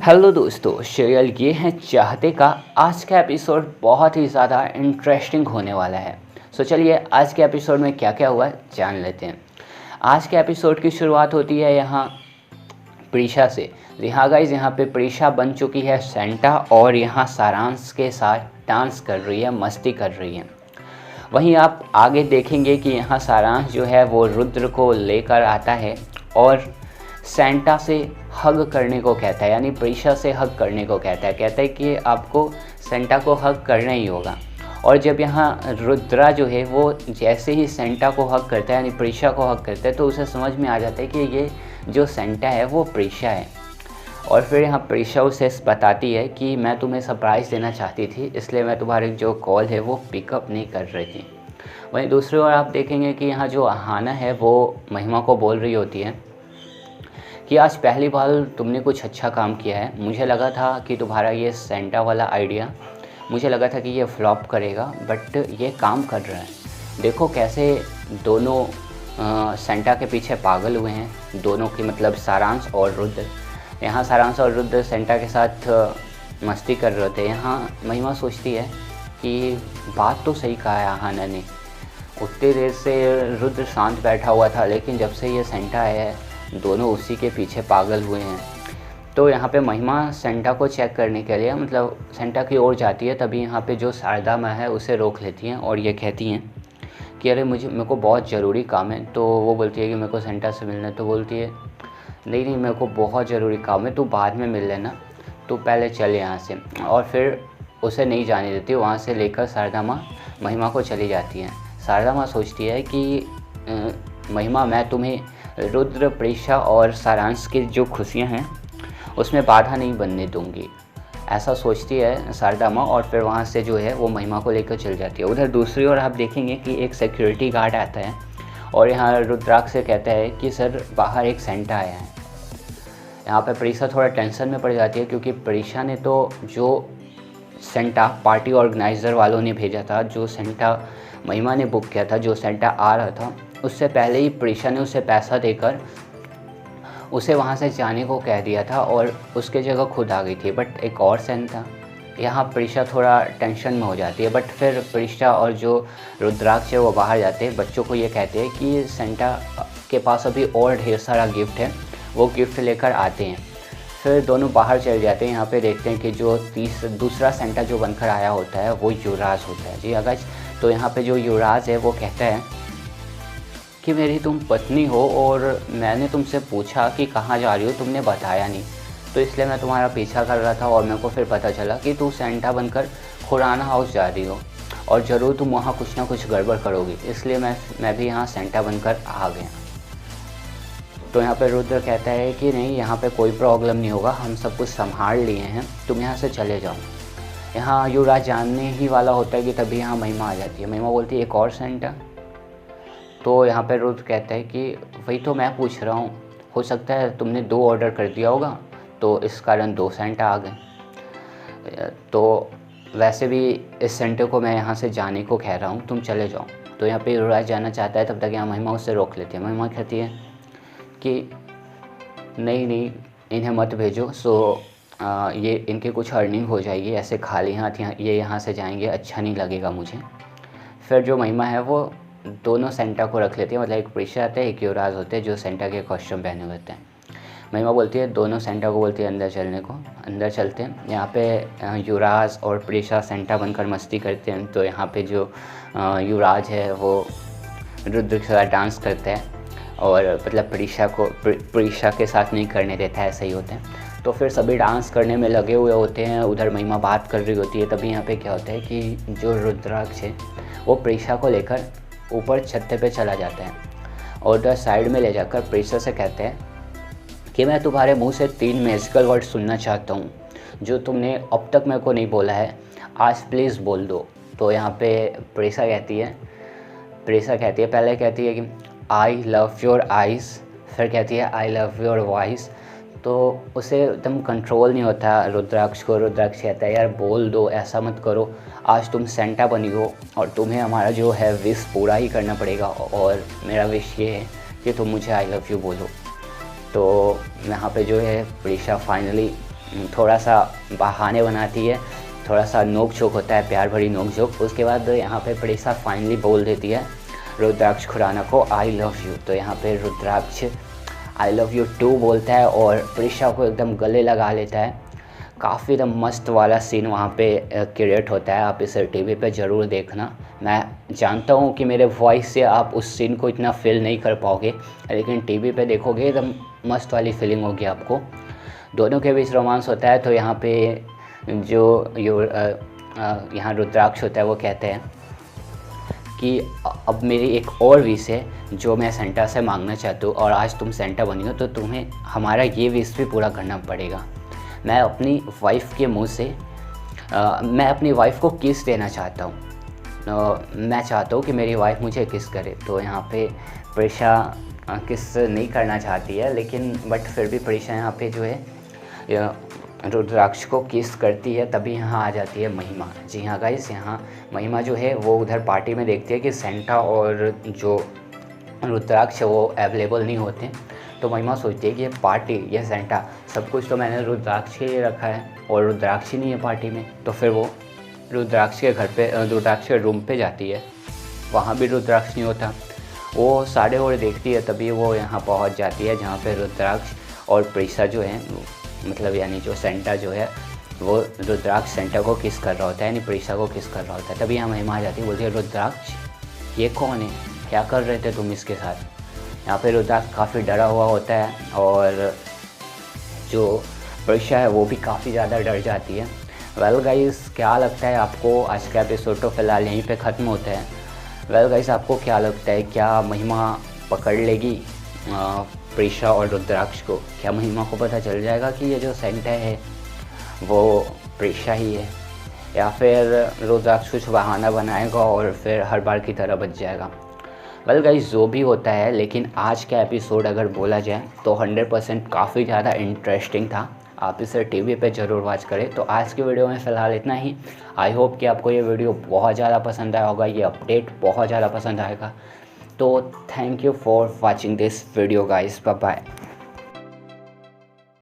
Hello दोस्तों, serial ये है चाहते का आज का एपिसोड बहुत ही ज़्यादा इंटरेस्टिंग होने वाला है। चलिए आज के एपिसोड में क्या क्या हुआ जान लेते हैं। आज के एपिसोड की शुरुआत होती है यहाँ प्रीशा से। यहाँ गाइस, यहाँ पे प्रीशा बन चुकी है सेंटा और यहाँ सारांश के साथ डांस कर रही है, मस्ती कर रही है। वहीं आप आगे देखेंगे कि यहाँ सारांश जो है वो रुद्र को लेकर आता है और सेंटा से हग करने को कहता है, यानी प्रीशा से हग करने को कहता है कि आपको सेंटा को हग करना ही होगा। और जब यहाँ रुद्रा जो है वो जैसे ही सेंटा को हग करता है, यानी प्रीशा को हग करता है, तो उसे समझ में आ जाता है कि ये जो सेंटा है वो प्रीशा है। और फिर यहाँ प्रीशा उसे बताती है कि मैं तुम्हें सरप्राइज़ देना चाहती थी, इसलिए मैं तुम्हारी जो कॉल है वो पिकअप नहीं कर रही थी। वहीं दूसरी ओर आप देखेंगे कि यहाँ जो आहाना है वो महिमा को बोल रही होती है कि आज पहली बार तुमने कुछ अच्छा काम किया है। मुझे लगा था कि तुम्हारा ये सेंटा वाला आइडिया, मुझे लगा था कि ये फ्लॉप करेगा, बट ये काम कर रहा है। देखो कैसे दोनों सेंटा के पीछे पागल हुए हैं, दोनों की मतलब सारांश और रुद्र। यहाँ सारांश और रुद्र सेंटा के साथ मस्ती कर रहे थे। यहाँ महिमा सोचती है कि बात तो सही कहा है आहाना ने। उतनी देर से रुद्र शांत बैठा हुआ था, लेकिन जब से ये सेंटा आया है दोनों उसी के पीछे पागल हुए हैं। तो यहाँ पे महिमा सेंटा को चेक करने के लिए मतलब सेंटा की ओर जाती है, तभी यहाँ पे जो शारदा माँ है उसे रोक लेती हैं और ये कहती हैं कि अरे मेरे को बहुत ज़रूरी काम है। तो वो बोलती है कि मेरे को सेंटा से मिलना है। तो बोलती है नहीं मेरे को बहुत ज़रूरी काम है, तू बाद में मिल लेना, तू पहले चल यहाँ से। और फिर उसे नहीं जाने देती, वहाँ से लेकर शारदा माँ महिमा को चली जाती हैं। शारदा माँ सोचती है कि महिमा, मैं तुम्हें रुद्र, प्रीशा और सारांश की जो खुशियाँ हैं उसमें बाधा नहीं बनने दूंगी, ऐसा सोचती है शारदा माँ। और फिर वहाँ से जो है वो महिमा को लेकर चल जाती है। उधर दूसरी ओर आप देखेंगे कि एक सिक्योरिटी गार्ड आता है और यहाँ रुद्राक्ष से कहता है कि सर बाहर एक सेंटा आया है। यहाँ पर प्रीशा थोड़ा टेंशन में पड़ जाती है, क्योंकि प्रीशा ने तो जो सेंटा पार्टी ऑर्गेनाइज़र वालों ने भेजा था, जो सेंटा महिमा ने बुक किया था, जो सेंटा आ रहा था, उससे पहले ही प्रीशा ने उसे पैसा देकर उसे वहाँ से जाने को कह दिया था और उसके जगह खुद आ गई थी। बट एक और सेंटा, यहाँ प्रीशा थोड़ा टेंशन में हो जाती है। बट फिर प्रीशा और जो रुद्राक्ष है वो बाहर जाते हैं, बच्चों को ये कहते हैं कि सेंटा के पास अभी और ढेर सारा गिफ्ट है, वो गिफ्ट लेकर आते हैं। फिर दोनों बाहर चले जाते हैं। यहाँ पे देखते हैं कि जो दूसरा सेंटा जो बनकर आया होता है वो युवराज होता है। जी अगज, तो यहाँ पे जो युवराज है वो कहता है कि मेरी तुम पत्नी हो और मैंने तुमसे पूछा कि कहाँ जा रही हो, तुमने बताया नहीं, तो इसलिए मैं तुम्हारा पीछा कर रहा था और मेरे को फिर पता चला कि तू सेंटा बनकर खुराना हाउस जा रही हो और ज़रूर तुम वहाँ कुछ ना कुछ गड़बड़ करोगी, इसलिए मैं भी यहाँ सेंटा बनकर आ गया। तो यहाँ पे रुद्र कहता है कि नहीं, यहाँ पे कोई प्रॉब्लम नहीं होगा, हम सब कुछ संभाल लिए हैं, तुम यहाँ से चले जाओ। यहाँ युवराज जानने ही वाला होता है कि तभी यहाँ महिमा आ जाती है। महिमा बोलती है एक और सेंटा। तो यहाँ पे रुद्र कहता है कि वही तो मैं पूछ रहा हूँ, हो सकता है तुमने 2 ऑर्डर कर दिया होगा तो इस कारण 2 सेंटा आ गए। तो वैसे भी इस सेंटर को मैं यहाँ से जाने को कह रहा हूँ, तुम चले जाओ। तो यहाँ पे युवराज जाना चाहता है, तब तक यहाँ महिमा उससे रोक लेती है। महिमा कहती है कि नहीं इन्हें मत भेजो, ये इनके कुछ अर्निंग हो जाएगी, ऐसे खाली हाथ ये यहाँ से जाएंगे, अच्छा नहीं लगेगा मुझे। फिर जो महिमा है वो दोनों सेंटा को रख लेती है, मतलब एक प्रीशा आता है, एक युवराज होते हैं जो सेंटा के कॉस्ट्यूम पहने हुए होते हैं। महिमा बोलती है, दोनों सेंटा को बोलती है अंदर चलने को। अंदर चलते हैं। यहाँ पे युवराज और प्रीशा सेंटा बनकर मस्ती करते हैं। तो यहाँ पे जो युवराज है वो रुद्र के साथ डांस करता है और मतलब प्रीशा के साथ नहीं करने देता है, ऐसा ही होता है। तो फिर सभी डांस करने में लगे हुए होते हैं, उधर महिमा बात कर रही होती है। तभी यहाँ पे क्या होता है कि जो रुद्राक्ष है वो प्रीशा को लेकर ऊपर छत्ते पे चला जाता है और उधर साइड में ले जाकर प्रीशा से कहते हैं कि मैं तुम्हारे मुंह से 3 मैजिकल वर्ड सुनना चाहता हूँ जो तुमने अब तक मेरे को नहीं बोला है, आज प्लीज़ बोल दो। तो यहाँ पे प्रीशा कहती है पहले कहती है कि आई लव योर आइज़, फिर कहती है आई लव योर वॉइस। तो उसे एकदम कंट्रोल नहीं होता रुद्राक्ष को। रुद्राक्ष कहता है यार बोल दो, ऐसा मत करो, आज तुम सेंटा बनी हो और तुम्हें हमारा जो है विश पूरा ही करना पड़ेगा, और मेरा विश ये है कि तुम मुझे आई लव यू बोलो। तो यहाँ पे जो है प्रीशा फाइनली थोड़ा सा बहाने बनाती है, थोड़ा सा नोक झोंक होता है, प्यार भरी नोक झोंक। उसके बाद यहाँ पे प्रेषा फाइनली बोल देती है रुद्राक्ष खुराना को आई लव यू। तो यहाँ पे रुद्राक्ष आई लव यू टू बोलता है और प्रेषा को एकदम गले लगा लेता है। काफ़ी एकदम मस्त वाला सीन वहाँ पे क्रिएट होता है। आप इसे टीवी पे ज़रूर देखना। मैं जानता हूँ कि मेरे वॉइस से आप उस सीन को इतना फील नहीं कर पाओगे, लेकिन टीवी पे देखोगे एकदम मस्त वाली फीलिंग होगी आपको। दोनों के बीच रोमांस होता है। तो यहाँ पे जो यहाँ रुद्राक्ष होता है वो कहते हैं कि अब मेरी एक और विश है जो मैं सेंटा से मांगना चाहता हूँ, और आज तुम सेंटा बनी हो तो तुम्हें हमारा ये विश भी पूरा करना पड़ेगा। मैं अपनी वाइफ के मुंह से मैं अपनी वाइफ को किस देना चाहता हूँ। मैं चाहता हूँ कि मेरी वाइफ मुझे किस करे। तो यहाँ पे प्रेषा किस नहीं करना चाहती है, लेकिन बट फिर भी प्रेषा यहाँ पे जो है रुद्राक्ष को किस करती है। तभी यहाँ आ जाती है महिमा। जी हाँ गाइस, यहाँ महिमा जो है वो उधर पार्टी में देखती है कि सेंटा और जो रुद्राक्ष है वो अवेलेबल नहीं होते। तो महिमा सोचती है कि ये पार्टी, ये सेंटा, सब कुछ तो मैंने रुद्राक्ष के लिए रखा है और रुद्राक्ष ही नहीं है पार्टी में। तो फिर वो रुद्राक्ष के घर पे, रुद्राक्ष के रूम पे जाती है। वहाँ भी रुद्राक्ष नहीं होता। वो साढ़े ओर देखती है, तभी वो यहाँ पहुँच जाती है जहाँ पे रुद्राक्ष और प्रेषा जो है, मतलब यानी जो सेंटा जो है वो रुद्राक्ष सेंटा को किस कर रहा होता है, यानी प्रेषा को किस कर रहा होता है। तभी यहाँ महिमा आ जाती है, बोलती है रुद्राक्ष ये कौन है, क्या कर रहे थे तुम इसके साथ। यहाँ पे रुद्राक्ष काफ़ी डरा हुआ होता है और जो प्रेषा है वो भी काफ़ी ज़्यादा डर जाती है। वेल गाइस, क्या लगता है आपको? आज का एपिसोड तो फिलहाल यहीं पे ख़त्म होता है। वेल गाइस, आपको क्या लगता है, क्या महिमा पकड़ लेगी प्रेषा और रुद्राक्ष को? क्या महिमा को पता चल जाएगा कि ये जो सेंटा है वो प्रेषा ही है, या फिर रुद्राक्ष कुछ बहाना बनाएगा और फिर हर बार की तरह बच जाएगा? वेल गाइस, जो भी होता है, लेकिन आज का एपिसोड अगर बोला जाए तो 100% काफ़ी ज़्यादा इंटरेस्टिंग था। आप इसे टीवी पे ज़रूर वॉच करें। तो आज की वीडियो में फ़िलहाल इतना ही। आई होप कि आपको ये वीडियो बहुत ज़्यादा पसंद आया होगा, ये अपडेट बहुत ज़्यादा पसंद आएगा। तो thank you for watching this video guys, bye bye.